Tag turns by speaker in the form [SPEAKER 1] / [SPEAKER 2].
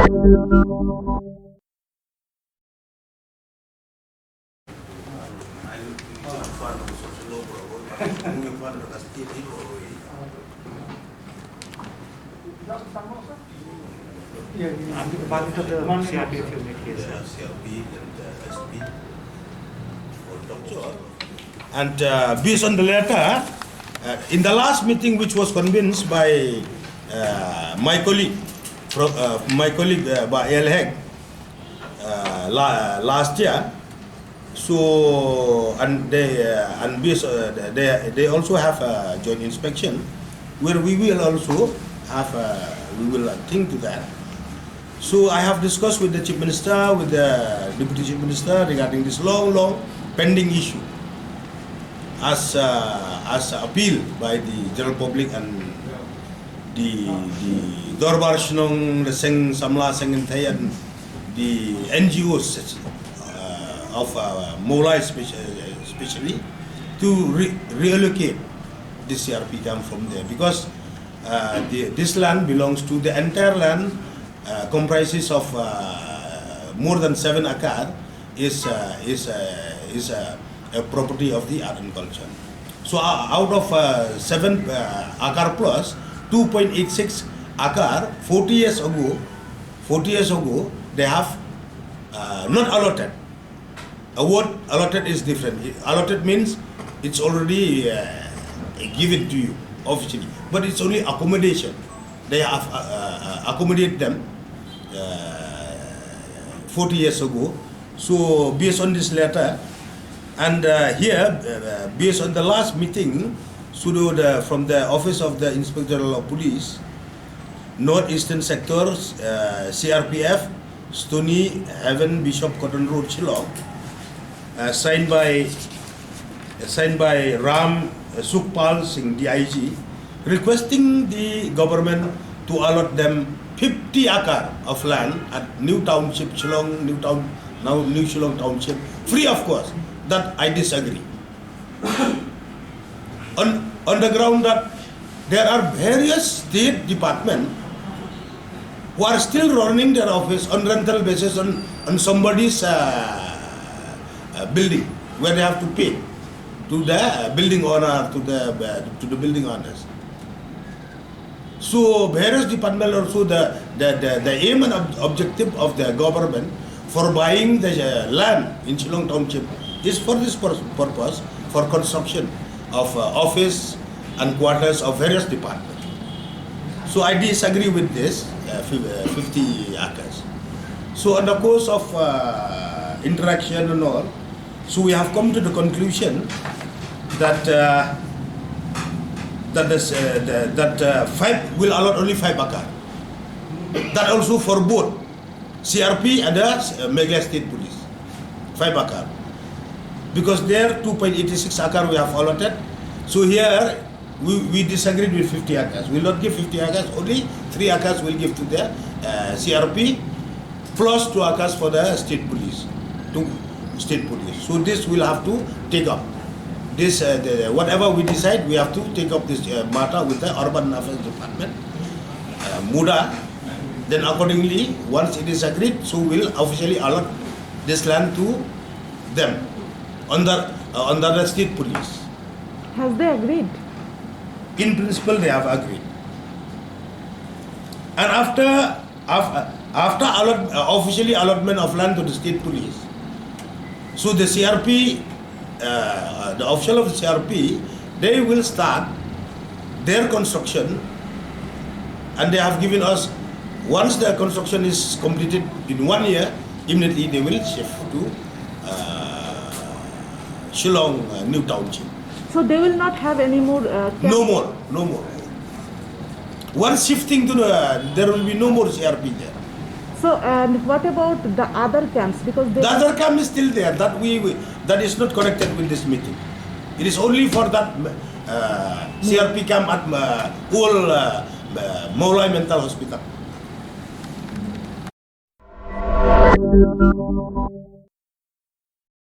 [SPEAKER 1] Part of the CRPF case.
[SPEAKER 2] And based on the letter, in the last meeting, which was convinced by my colleague, by Elheg, last year. So they also have a joint inspection, where we will also have we will think to that. So I have discussed with the Chief Minister, with the Deputy Chief Minister regarding this long pending issue, as appeal by the general public and the Dorbar Shnong, the Seng Samla Sengentayan, the NGOs of Meghalaya especially, to reallocate this CRP camp from there, because this land belongs to the entire land, comprises of more than 7 acre, is a property of the art and culture. So out of 7 acre plus 2.86 acre, 40 years ago, they have not allotted. A word allotted is different. Allotted means it's already given to you officially, but it's only accommodation. They have accommodated them 40 years ago. So based on this letter, and here, based on the last meeting, from the Office of the Inspector General of Police, Northeastern Sectors, CRPF, Stony Heaven, Bishop Cotton Road, Shillong, signed by Ram Sukhpal Singh, DIG, requesting the government to allot them 50 acre of land at New Township, Shillong, now New Shillong Township, free of cost. That I disagree. On the ground that there are various state departments who are still running their office on rental basis on somebody's building, where they have to pay to the building owner, to the building owners. So various departments also, the aim and objective of the government for buying the land in Shillong Township is for this purpose, for construction of office and quarters of various departments. So I disagree with this 50 acres. So in the course of interaction and all, so we have come to the conclusion that five will allot only 5 acre. That also for both CRP and the Meghalaya State Police, 5 acre. Because there 2.86 acre we have allotted. So here we disagreed with 50 acres. We will not give 50 acres, only 3 acres will give to the CRP, plus 2 acres for the state police, So this will have to take up. This whatever we decide, we have to take up this matter with the Urban Affairs Department, MUDA. Then accordingly, once it is agreed, so we'll officially allot this land to them under the state police.
[SPEAKER 3] Has they agreed?
[SPEAKER 2] In principle, they have agreed. And after officially allotment of land to the state police, so the CRP, the official of the CRP, they will start their construction, and they have given us, once the construction is completed in 1 year, immediately they will shift to Shillong New Township.
[SPEAKER 3] So they will not have any more
[SPEAKER 2] No more. Once shifting to there will be no more CRP there.
[SPEAKER 3] So and what about the other camps? Because
[SPEAKER 2] the other camp is still there. That is not connected with this meeting. It is only for that CRP camp at old Meghalaya Mental Hospital.